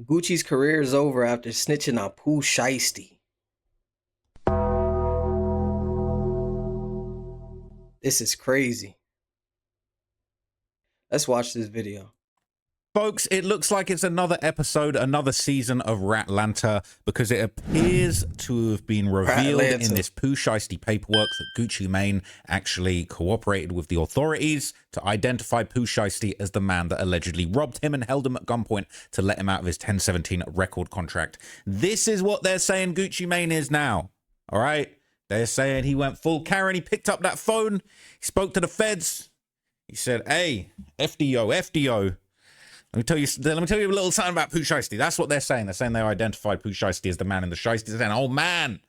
Gucci's career is over after snitching on Pooh Shiesty. This is crazy. Let's watch this video. Folks, it looks like it's another episode, another season of Ratlanta, because it appears to have been revealed in this Pooh Shiesty paperwork that Gucci Mane actually cooperated with the authorities to identify Pooh Shiesty as the man that allegedly robbed him and held him at gunpoint to let him out of his 1017 record contract. This is what they're saying Gucci Mane is now, all right? They're saying he went full Karen, he picked up that phone, he spoke to the feds, he said, hey, FDO, FDO. Let me tell you a little something about Pooh Shiesty. That's what they're saying. They're saying they identified Pooh Shiesty as the man in the Shiesty. They're saying, oh man,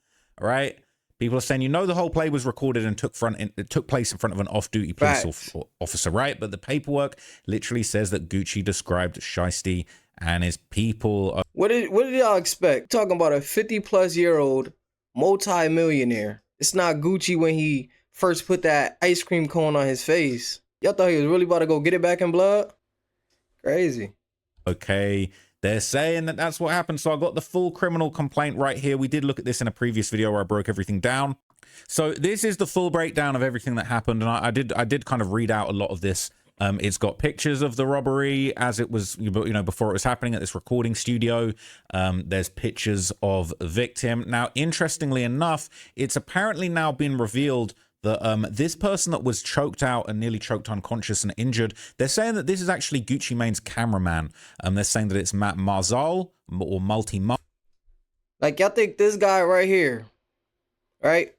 all right? People are saying, you know, the whole play was recorded and it took place in front of an off-duty police officer, right? But the paperwork literally says that Gucci described Shiesty and his people. What did y'all expect? Talking about a 50-plus-year-old multi-millionaire. It's not Gucci when he first put that ice cream cone on his face. Y'all thought he was really about to go get it back in blood? Crazy. Okay, they're saying that that's what happened. So I got the full criminal complaint right here. We did look at this in a previous video where I broke everything down. So this is the full breakdown of everything that happened, and I did kind of read out a lot of this. It's got pictures of the robbery as it was, you know, before it was happening at this recording studio. There's pictures of the victim. Now, interestingly enough, it's apparently now been revealed that this person that was choked out and nearly choked unconscious and injured, they're saying that this is actually Gucci Mane's cameraman. They're saying that it's Matt Marzal or Like, y'all think this guy right here, right?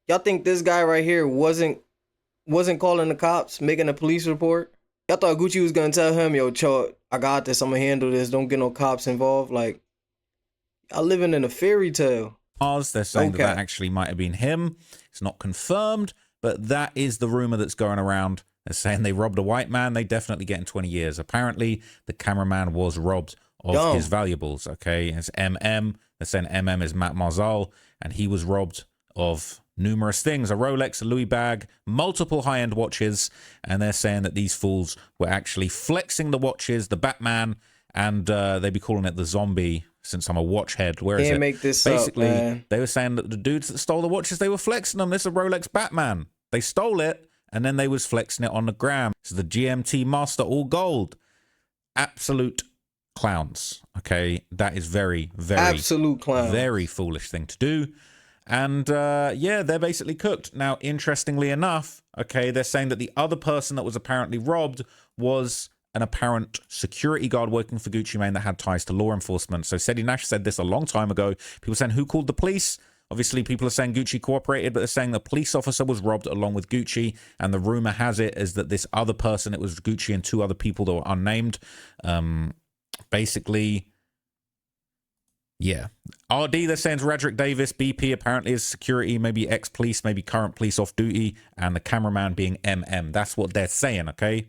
Y'all think this guy right here wasn't calling the cops, making a police report? Y'all thought Gucci was gonna tell him, yo, Cho, I got this, I'm gonna handle this, don't get no cops involved? Like, y'all living in a fairy tale. They're saying that actually might have been him. It's not confirmed, but that is the rumor that's going around. They're saying they robbed a white man. They definitely getting 20 years. Apparently, the cameraman was robbed of his valuables. Okay, it's MM. They're saying MM is Matt Marzal, and he was robbed of numerous things: a Rolex, a Louis bag, multiple high-end watches, and they're saying that these fools were actually flexing the watches, the Batman, and they be calling it the zombie. Since I'm a watch head, where is it? Make this Basically, up, man. They were saying that the dudes that stole the watches, they were flexing them. This is a Rolex Batman. They stole it, and then they was flexing it on the gram. This is the GMT Master All Gold. Absolute clowns. Okay, that is very, very, absolute clowns. Very foolish thing to do. And yeah, they're basically cooked. Now, interestingly enough, okay, they're saying that the other person that was apparently robbed was an apparent security guard working for Gucci Mane that had ties to law enforcement. So Sedi Nash said this a long time ago. People saying, who called the police? Obviously, people are saying Gucci cooperated, but they're saying the police officer was robbed along with Gucci. And the rumor has it is that this other person, it was Gucci and two other people that were unnamed. Basically, yeah. RD, they're saying Radrick Davis. BP apparently is security, maybe ex-police, maybe current police off duty. And the cameraman being MM. That's what they're saying, okay?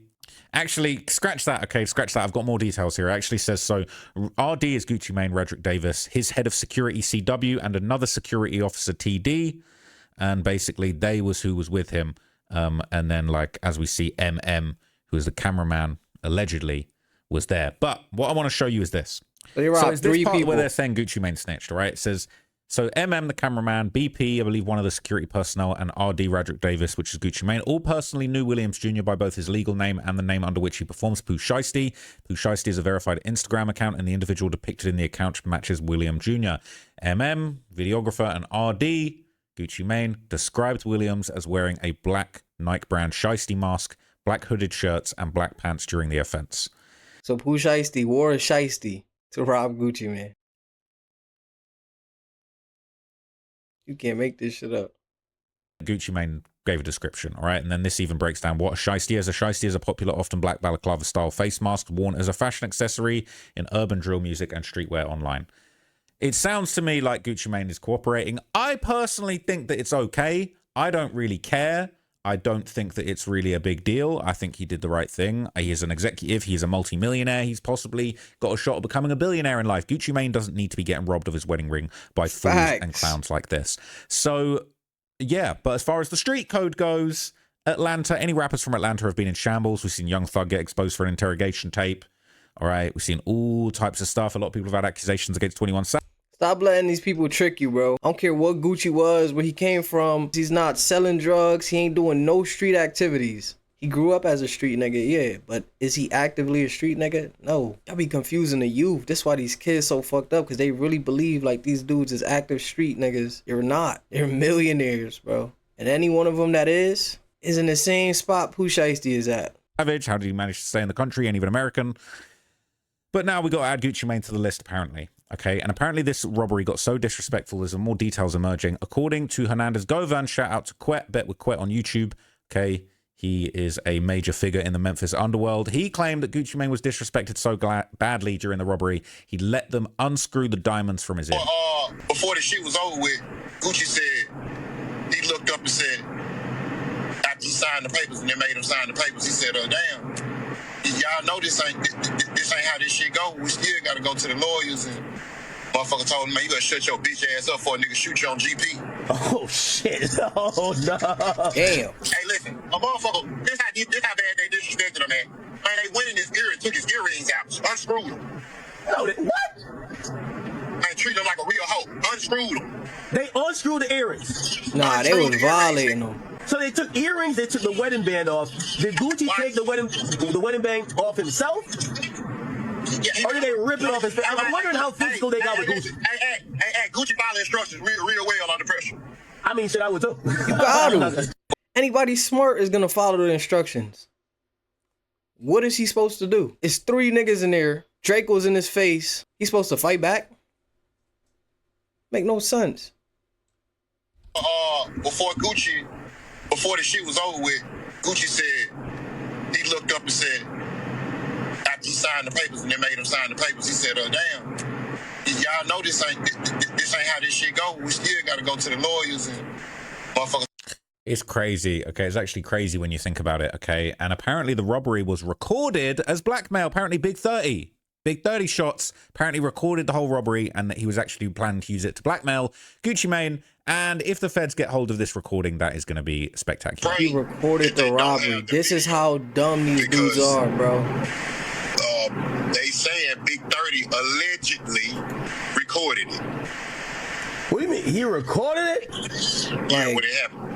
Actually, scratch that. Okay, scratch that. I've got more details here. It actually says, so RD is Gucci Mane, Radrick Davis, his head of security CW, and another security officer TD. And basically, they was who was with him. And then, like, as we see, MM, who is the cameraman, allegedly, was there. But what I want to show you is this. So it's this part where they're saying Gucci Mane snitched, right? It says, so MM, the cameraman, BP, I believe one of the security personnel, and RD, Radrick Davis, which is Gucci Mane, all personally knew Williams Jr. by both his legal name and the name under which he performs, Pooh Shiesty. Pooh Shiesty is a verified Instagram account, and the individual depicted in the account matches William Jr. MM, videographer, and RD, Gucci Mane, described Williams as wearing a black Nike brand Shiesty mask, black hooded shirts, and black pants during the offense. So Pooh Shiesty wore a Shiesty to rob Gucci Mane. You can't make this shit up. Gucci Mane gave a description, all right? And then this even breaks down what a Shiesty is. A Shiesty is a popular, often black balaclava-style face mask worn as a fashion accessory in urban drill music and streetwear online. It sounds to me like Gucci Mane is cooperating. I personally think that it's okay. I don't really care. I don't think that it's really a big deal. I think he did the right thing. He is an executive. He's a multi-millionaire. He's possibly got a shot at becoming a billionaire in life. Gucci Mane doesn't need to be getting robbed of his wedding ring by fools and clowns like this. So, yeah. But as far as the street code goes, Atlanta, any rappers from Atlanta have been in shambles. We've seen Young Thug get exposed for an interrogation tape. All right, we've seen all types of stuff. A lot of people have had accusations against 21 Savage. Stop letting these people trick you, bro. I don't care what Gucci was, where he came from. He's not selling drugs. He ain't doing no street activities. He grew up as a street nigga, yeah, but is he actively a street nigga? No. Y'all be confusing the youth. That's why these kids so fucked up, because they really believe like these dudes is active street niggas. You're not. They're millionaires, bro. And any one of them that is in the same spot Pooh Shiesty is at. Savage, how did he manage to stay in the country and even American? But now we got to add Gucci Mane to the list, apparently. Okay, and apparently this robbery got so disrespectful, there's more details emerging. According to Hernandez Govan, shout out to Quet, bet with Quet on YouTube, okay, he is a major figure in the Memphis underworld. He claimed that Gucci Mane was disrespected so badly during the robbery, he let them unscrew the diamonds from his ear. Before the shit was over with, Gucci said, he looked up and said, after he signed the papers and they made him sign the papers, he said, damn, y'all know this ain't how this shit go. We still gotta go to the lawyers. And motherfucker told him, man, you gotta shut your bitch ass up for a nigga shoot you on GP. Oh shit! Oh no! Damn. Hey, listen, a motherfucker. This how bad they disrespected him, man. Man, they went in his ear and took his earrings out, unscrewed him. No, what? Man, treated him like a real hoe. Unscrewed him. They unscrewed the earrings. Nah, they was violating them. So they took earrings. They took the wedding band off. Did Gucci take the wedding band off himself? Yeah, Or did they rip it off his face? I'm wondering how physical they got with Gucci. Hey, Gucci follow instructions real well under pressure. I mean, shit, I would too. You got to. Anybody smart is gonna follow the instructions. What is he supposed to do? It's 3 niggas in there. Drake was in his face. He's supposed to fight back? Make no sense. Before the shit was over with, Gucci said, he looked up and said, after he signed the papers and they made him sign the papers, he said, damn, y'all know this ain't how this shit go. We still gotta go to the lawyers and motherfuckers. It's crazy, okay? It's actually crazy when you think about it, okay? And apparently the robbery was recorded as blackmail. Apparently Big 30 shots apparently recorded the whole robbery, and that he was actually planning to use it to blackmail Gucci Mane. And if the feds get hold of this recording, that is going to be spectacular. He recorded the robbery. This is how dumb these dudes are, bro. They saying Big 30 allegedly recorded it. What do you mean? He recorded it? Yeah, what it happened.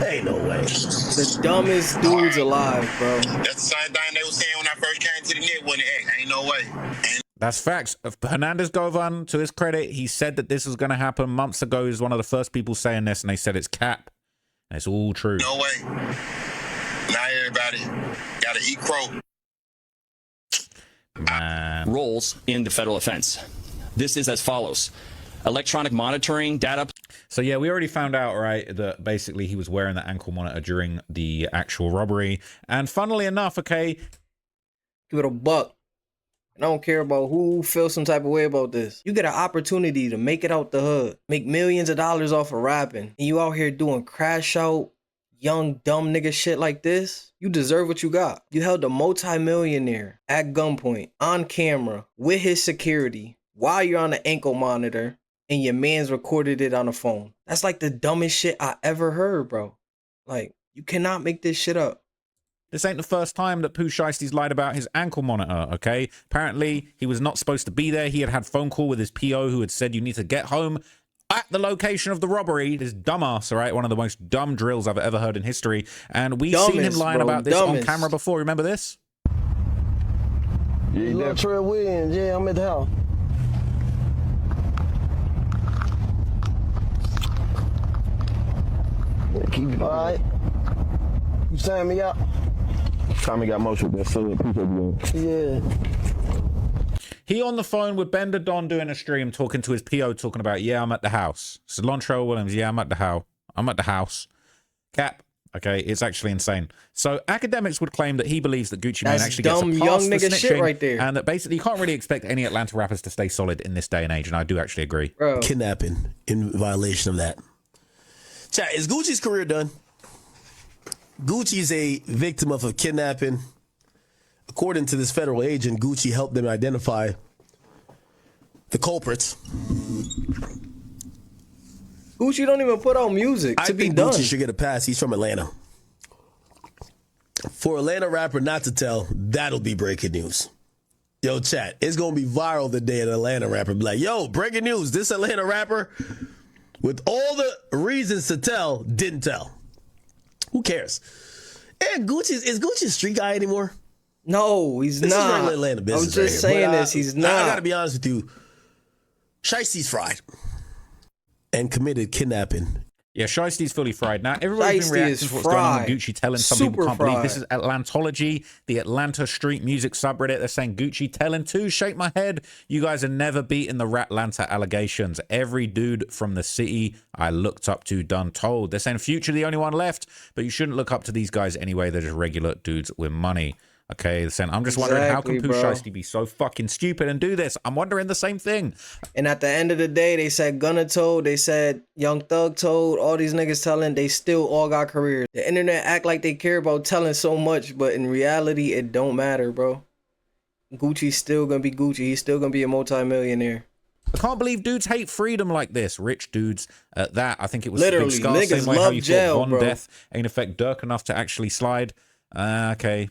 Ain't no way. The dumbest dudes alive, bro. That's the same thing they were saying when I first came to the net when it ain't no way. That's facts. Hernandez Govan, to his credit, he said that this was going to happen months ago. He was one of the first people saying this, and they said it's cap. And it's all true. No way. Not everybody gotta eat crow. Man. Roles in the federal offense. This is as follows. Electronic monitoring data. So yeah, we already found out, right, that basically he was wearing the ankle monitor during the actual robbery. And funnily enough, okay, Give it a buck. I don't care about who feels some type of way about this. You get an opportunity to make it out the hood, make millions of dollars off of rapping, and you out here doing crash out, young, dumb nigga shit like this. You deserve what you got. You held a multi-millionaire at gunpoint, on camera, with his security, while you're on the ankle monitor, and your man's recorded it on a phone. That's like the dumbest shit I ever heard, bro. Like, you cannot make this shit up. this ain't the first time that Pooh Shiesty's lied about his ankle monitor, okay? Apparently, he was not supposed to be there. He had had phone call with his PO who had said you need to get home at the location of the robbery. This dumbass, all right? One of the most dumb drills I've ever heard in history. And we've seen him lying about this on camera before. Remember this? Yeah, Latrell Williams. Yeah, I'm at the house. Keep it all right. You sign me out? Tommy got motion with that, so appreciate you. Yeah. He on the phone with Bender Don doing a stream, talking to his PO, talking about, yeah, I'm at the house. So Latrell Williams, yeah, I'm at the house. I'm at the house. Cap. Okay, it's actually insane. So academics would claim that he believes that Gucci Mane actually gets a pass young for nigga snitching, shit right there. and that basically you can't really expect any Atlanta rappers to stay solid in this day and age, and I do actually agree. Bro. Kidnapping in violation of that. Chat, is Gucci's career done? Gucci's a victim of a kidnapping. According to this federal agent, Gucci helped them identify the culprits. Gucci don't even put out music to be done. Gucci should get a pass. He's from Atlanta. For Atlanta rapper not to tell, that'll be breaking news. Yo, chat, it's going to be viral the day an Atlanta rapper be like, yo, breaking news, this Atlanta rapper, with all the reasons to tell, didn't tell. Who cares? And is Gucci a street guy anymore? No, he's this not. Is regular Atlanta business. I was just saying this. He's not. I got to be honest with you. Shiesty's fried and committed kidnapping. Yeah, Shiesty's fully fried. Now, everybody's been reacting to what's going on with Gucci telling. Some people can't believe this is Atlantology, the Atlanta street music subreddit. They're saying Gucci telling too. Shake my head. You guys are never beating the Ratlanta allegations. Every dude from the city I looked up to done told. They're saying Future the only one left, but you shouldn't look up to these guys anyway. They're just regular dudes with money. Okay, saying, I'm just wondering how can Pooh Shiesty be so fucking stupid and do this? I'm wondering the same thing. And at the end of the day, they said Gunna told, they said Young Thug told, all these niggas telling, they still all got careers. The internet act like they care about telling so much, but in reality, it don't matter, bro. Gucci's still gonna be Gucci. He's still gonna be a multi-millionaire. I can't believe dudes hate freedom like this. Rich dudes at that. I think it was literally Big Scar, niggas same way how love you jail, thought Von bro. Death ain't affect Dirk enough to actually slide. Okay.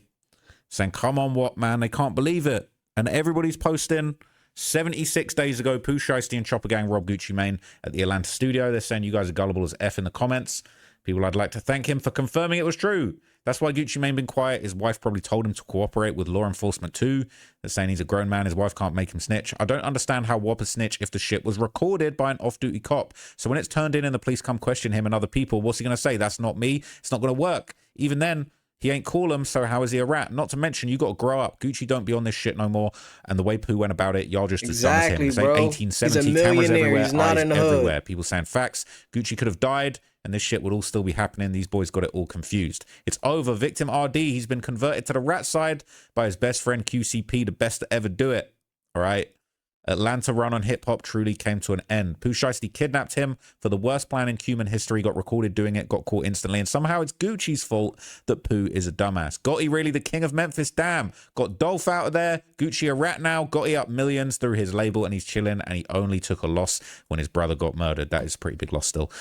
Saying, come on, what, man? They can't believe it. And everybody's posting 76 days ago, Pooh Shiesty and Chopper Gang robbed Gucci Mane at the Atlanta studio. They're saying you guys are gullible as F in the comments. People, I'd like to thank him for confirming it was true. That's why Gucci Mane been quiet. His wife probably told him to cooperate with law enforcement too. They're saying he's a grown man. His wife can't make him snitch. I don't understand how Whopper snitch if the shit was recorded by an off-duty cop. So when it's turned in and the police come question him and other people, what's he going to say? That's not me. It's not going to work. Even then, he ain't call him, so how is he a rat? Not to mention, you got to grow up. Gucci don't be on this shit no more. And the way Pooh went about it, y'all just as dumb as him. It's like 1870, cameras everywhere, He's not eyes in the everywhere. hood. People saying facts. Gucci could have died, and this shit would all still be happening. These boys got it all confused. It's over. Victim RD, he's been converted to the rat side by his best friend QCP, the best to ever do it. All right? Atlanta run on hip-hop truly came to an end. Pooh Shiesty kidnapped him for the worst plan in human history, got recorded doing it, got caught instantly, and somehow it's Gucci's fault that Pooh is a dumbass. Gotti really the king of Memphis? Damn. Got Dolph out of there. Gucci a rat now. Gotti up millions through his label, and he's chilling, and he only took a loss when his brother got murdered. That is a pretty big loss still.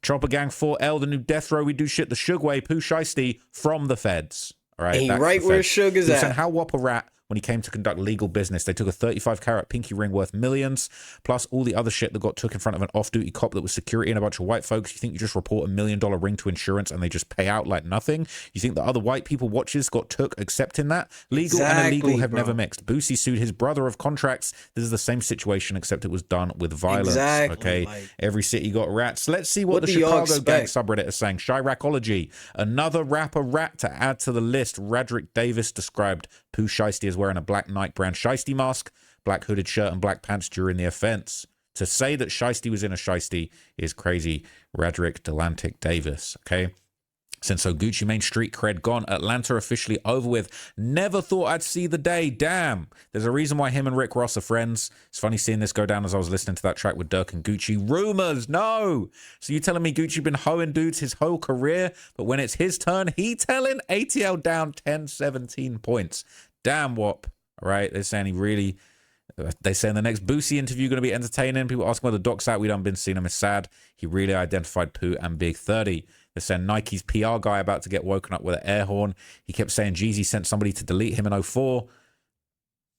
Chopper Gang 4L, the new death row. We do shit the Suge way. Pooh Shiesty from the feds. All right, and right where Suge is at. How Whopper rat when he came to conduct legal business. They took a 35-carat pinky ring worth millions, plus all the other shit that got took in front of an off-duty cop that was security and a bunch of white folks. You think you just report $1 million ring to insurance and they just pay out like nothing? You think the other white people watches got took accepting that? Legal and illegal have never mixed. Boosie sued his brother of contracts. This is the same situation, except it was done with violence. Okay, every city got rats. Let's see what the Chicago gang subreddit is saying. Chiracology, another rapper rat to add to the list. Radrick Davis described Pooh Shiesty as wearing a black Nike brand Shiesty mask, black hooded shirt, and black pants during the offense. To say that Shiesty was in a Shiesty is crazy. Radrick Delantic Davis, okay? Since so Gucci Mane street cred gone, Atlanta officially over with. Never thought I'd see the day. Damn. There's a reason why him and Rick Ross are friends. It's funny seeing this go down as I was listening to that track with Dirk and Gucci. Rumors, no. So you telling me Gucci been hoeing dudes his whole career, but when it's his turn, he telling ATL down 10, 17 points. Damn, Whop. All right, they're saying he really... They say in the next Boosie interview going to be entertaining. People asking where the doc's out. We done been seeing him. It's sad. He really identified Pooh and Big 30. They're saying Nike's PR guy about to get woken up with an air horn. He kept saying Jeezy sent somebody to delete him in 04.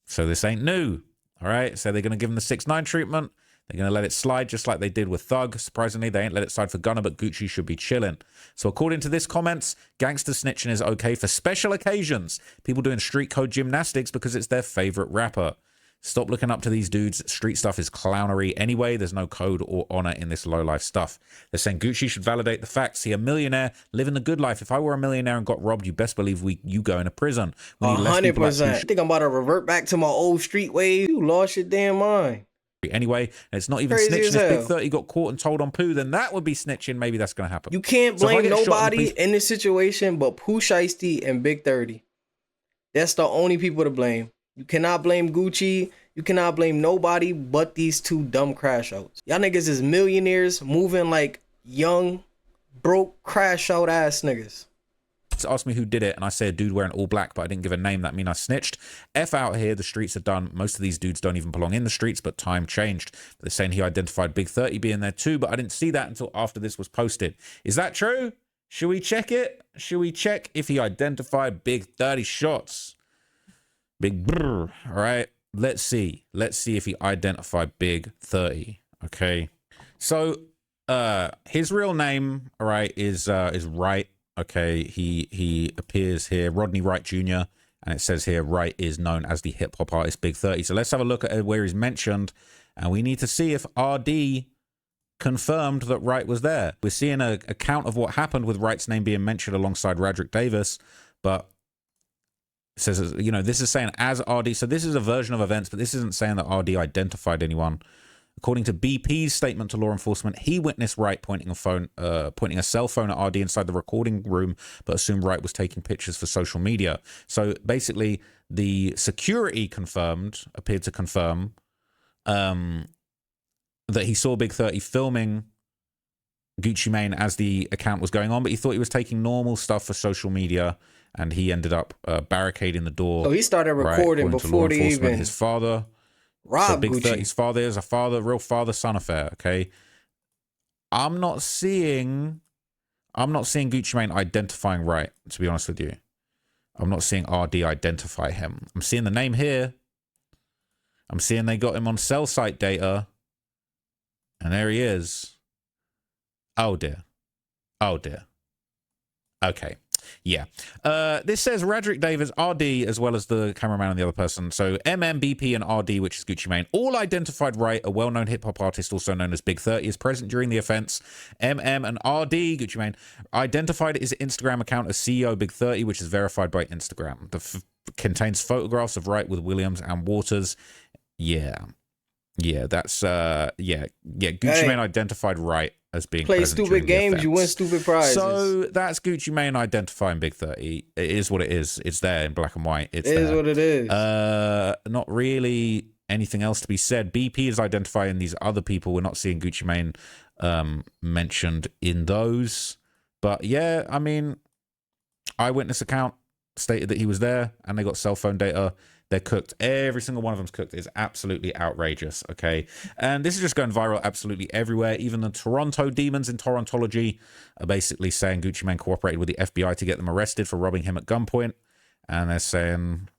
So this ain't new. All right. So they're going to give him the 6ix9ine treatment. They're going to let it slide just like they did with Thug. Surprisingly, they ain't let it slide for Gunna, but Gucci should be chilling. So according to this comments, gangster snitching is okay for special occasions. People doing street code gymnastics because it's their favorite rapper. Stop looking up to these dudes. Street stuff is clownery anyway. There's no code or honor in this low-life stuff. They're saying Gucci should validate the facts. See, a millionaire living the good life. If I were a millionaire and got robbed, you best believe you go into prison. 100%. I think I'm about to revert back to my old street ways. You lost your damn mind. Anyway, and it's not even snitching. If Big 30 got caught and told on Pooh, then that would be snitching. Maybe that's going to happen. You can't blame nobody in this situation but Pooh Shiesty and Big 30. That's the only people to blame. You cannot blame Gucci. You cannot blame nobody but these two dumb crash outs. Y'all niggas is millionaires moving like young, broke, crash out ass niggas. Asked me who did it, and I say a dude wearing all black, but I didn't give a name. That mean I snitched. F out here, the streets are done. Most of these dudes don't even belong in the streets, but time changed. They're saying he identified Big 30 being there too, but I didn't see that until after this was posted. Is that true? Should we check it? Should we check if he identified Big 30 shots? Big brr. All right. Let's see. Let's see if he identified Big 30. Okay. So his real name, all right, is Wright. Okay. He appears here, Rodney Wright Jr., and it says here Wright is known as the hip hop artist Big 30. So let's have a look at where he's mentioned, and we need to see if RD confirmed that Wright was there. We're seeing a account of what happened with Wright's name being mentioned alongside Radrick Davis, but it says, you know, this is saying as RD. So this is a version of events, but this isn't saying that RD identified anyone. According to BP's statement to law enforcement, he witnessed Wright pointing a cell phone at RD inside the recording room, but assumed Wright was taking pictures for social media. So basically, the security appeared to confirm that he saw Big 30 filming Gucci Mane as the account was going on, but he thought he was taking normal stuff for social media, and he ended up barricading the door. So he started recording before they even his father. Rob So Big Gucci. 30's father is a real father-son affair, okay? I'm not seeing Gucci Mane identifying Wright, to be honest with you. I'm not seeing RD identify him. I'm seeing the name here. I'm seeing they got him on cell site data. And there he is. Oh, dear. Oh, dear. Okay. Yeah. This says Radrick Davis, RD, as well as the cameraman and the other person. So BP and RD, which is Gucci Mane, all identified Wright, a well-known hip-hop artist also known as Big 30, is present during the offense. And RD, Gucci Mane, identified his Instagram account as CEO Big 30, which is verified by Instagram. Contains photographs of Wright with Williams and Waters. Yeah. Yeah, that's Gucci Mane identified Wright as being Play present stupid during the games, offense. you win stupid prizes. So that's Gucci Mane identifying Big 30. It is what it is. It's there in black and white. It is what it is. Not really anything else to be said. BP is identifying these other people. We're not seeing Gucci Mane mentioned in those. But yeah, I mean, eyewitness account stated that he was there, and they got cell phone data. They're cooked. Every single one of them's cooked. It's absolutely outrageous, okay? And this is just going viral absolutely everywhere. Even the Toronto demons in Torontology are basically saying Gucci Mane cooperated with the FBI to get them arrested for robbing him at gunpoint. And they're saying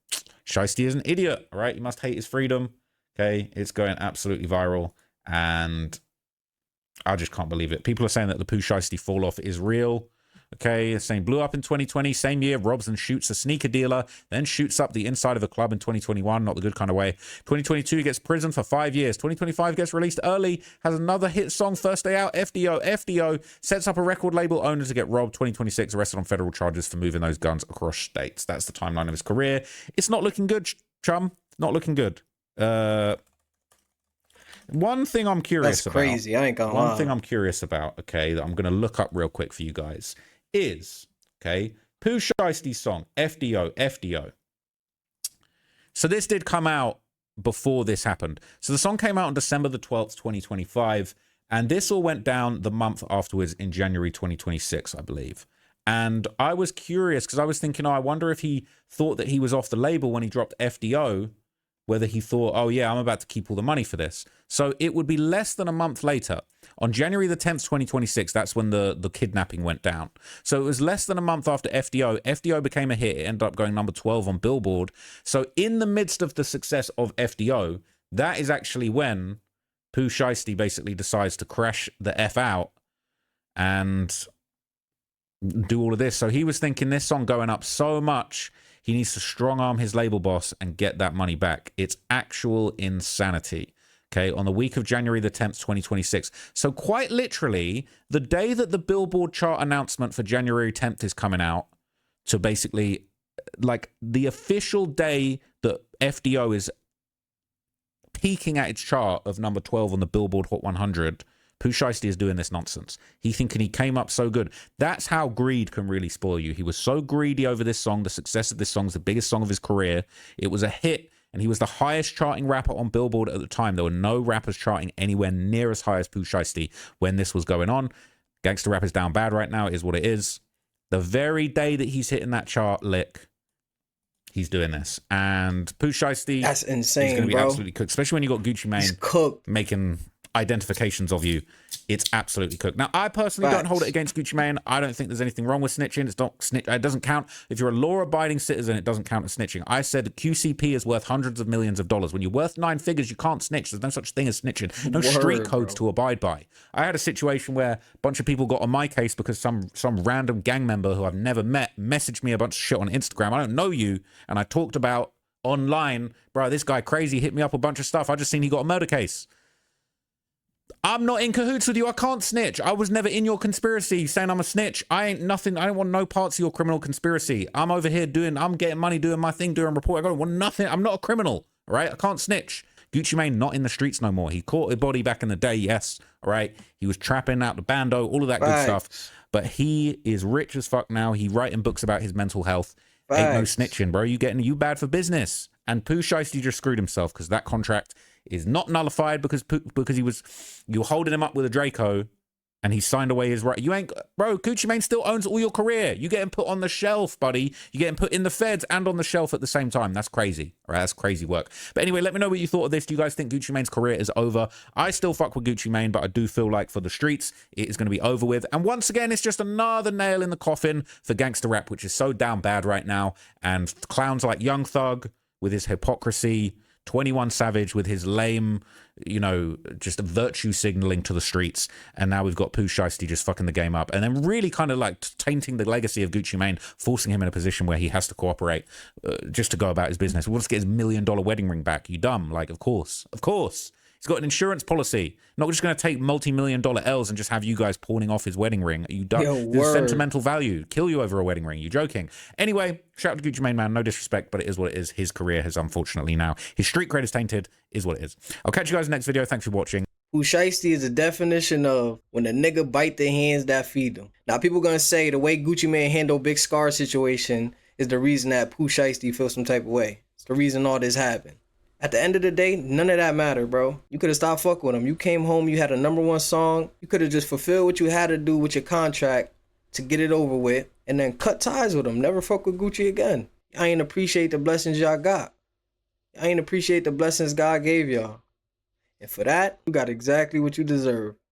Shiesty is an idiot, all right? You must hate his freedom, okay? It's going absolutely viral. And I just can't believe it. People are saying that the Pooh Shiesty fall-off is real. Okay, it's saying blew up in 2020, same year, robs and shoots a sneaker dealer, then shoots up the inside of a club in 2021, not the good kind of way. 2022, he gets prison for 5 years. 2025 gets released early, has another hit song, first day out, FDO, sets up a record label owner to get robbed. 2026, arrested on federal charges for moving those guns across states. That's the timeline of his career. It's not looking good, chum. Not looking good. One thing I'm curious about. That's crazy. I ain't gonna lie. One thing I'm curious about, okay, that I'm going to look up real quick for you guys is, okay, Pooh Shiesty's song, FDO. So this did come out before this happened. So the song came out on December the 12th, 2025, and this all went down the month afterwards in January 2026, I believe. And I was curious because I was thinking, I wonder if he thought that he was off the label when he dropped FDO, whether he thought, oh yeah, I'm about to keep all the money for this. So it would be less than a month later. On January the 10th, 2026, that's when the kidnapping went down. So it was less than a month after FDO. FDO became a hit. It ended up going number 12 on Billboard. So in the midst of the success of FDO, that is actually when Pooh Shiesty basically decides to crash the F out and do all of this. So he was thinking this song going up so much, he needs to strong arm his label boss and get that money back. It's actual insanity. Okay, on the week of January the 10th, 2026. So quite literally, the day that the Billboard chart announcement for January 10th is coming out, to basically, like, the official day that FDO is peaking at its chart of number 12 on the Billboard Hot 100, Pooh Shiesty is doing this nonsense. He thinking he came up so good. That's how greed can really spoil you. He was so greedy over this song. The success of this song is the biggest song of his career. It was a hit. And he was the highest charting rapper on Billboard at the time. There were no rappers charting anywhere near as high as Pooh Shiesty when this was going on. Gangsta rap is down bad right now. It is what it is. The very day that he's hitting that chart lick, he's doing this. And Pooh Shiesty, that's insane, he's going to be bro. absolutely cooked. Especially when you got Gucci Mane He's cooked. making identifications of you, it's absolutely cooked. Now, I personally don't hold it against Gucci Mane. I don't think there's anything wrong with snitching. It's not snitch. It doesn't count. If you're a law-abiding citizen, it doesn't count as snitching. I said QCP is worth hundreds of millions of dollars. When you're worth 9 figures, you can't snitch. There's no such thing as snitching. No street codes to abide by. I had a situation where a bunch of people got on my case because some random gang member who I've never met messaged me a bunch of shit on Instagram. I don't know you, and I talked about online, bro, this guy crazy hit me up a bunch of stuff. I just seen he got a murder case. I'm not in cahoots with you. I can't snitch. I was never in your conspiracy saying I'm a snitch. I ain't nothing. I don't want no parts of your criminal conspiracy. I'm over here I'm getting money, doing my thing, doing a report. I don't want nothing. I'm not a criminal, all right? I can't snitch. Gucci Mane not in the streets no more. He caught a body back in the day, yes, all right? He was trapping out the bando, all of that good stuff. But he is rich as fuck now. He writing books about his mental health. Ain't no snitching, bro. You bad for business. And Pooh Shiesty just screwed himself because that contract is not nullified because you're holding him up with a Draco and he signed away his right. You ain't, bro, Gucci Mane still owns all your career. You getting put on the shelf, buddy. You getting put in the feds and on the shelf at the same time. That's crazy. All right, that's crazy work. But anyway, let me know what you thought of this. Do you guys think Gucci Mane's career is over? I still fuck with Gucci Mane, but I do feel like for the streets, it is going to be over with. And once again, it's just another nail in the coffin for gangster rap, which is so down bad right now. And clowns like Young Thug with his hypocrisy, 21 Savage with his lame, just virtue signaling to the streets. And now we've got Pooh Shiesty just fucking the game up. And then really kind of like tainting the legacy of Gucci Mane, forcing him in a position where he has to cooperate just to go about his business. He wants to get his $1 million wedding ring back. You dumb. Like, of course. He's got an insurance policy. Not just going to take multi-million-dollar L's and just have you guys pawning off his wedding ring. Are you dumb? There's sentimental value. Kill you over a wedding ring. You joking? Anyway, shout out to Gucci Mane, man. No disrespect, but it is what it is. His career has unfortunately now. His street cred is tainted. Is what it is. I'll catch you guys in the next video. Thanks for watching. Pooh Shiesty is the definition of when a nigga bite the hands that feed them. Now, people going to say the way Gucci Mane handled Big Scar situation is the reason that Pooh Shiesty feels some type of way. It's the reason all this happened. At the end of the day, none of that mattered, bro. You could have stopped fucking with him. You came home, you had a #1 song. You could have just fulfilled what you had to do with your contract to get it over with and then cut ties with him. Never fuck with Gucci again. I ain't appreciate the blessings y'all got. I ain't appreciate the blessings God gave y'all. And for that, you got exactly what you deserve.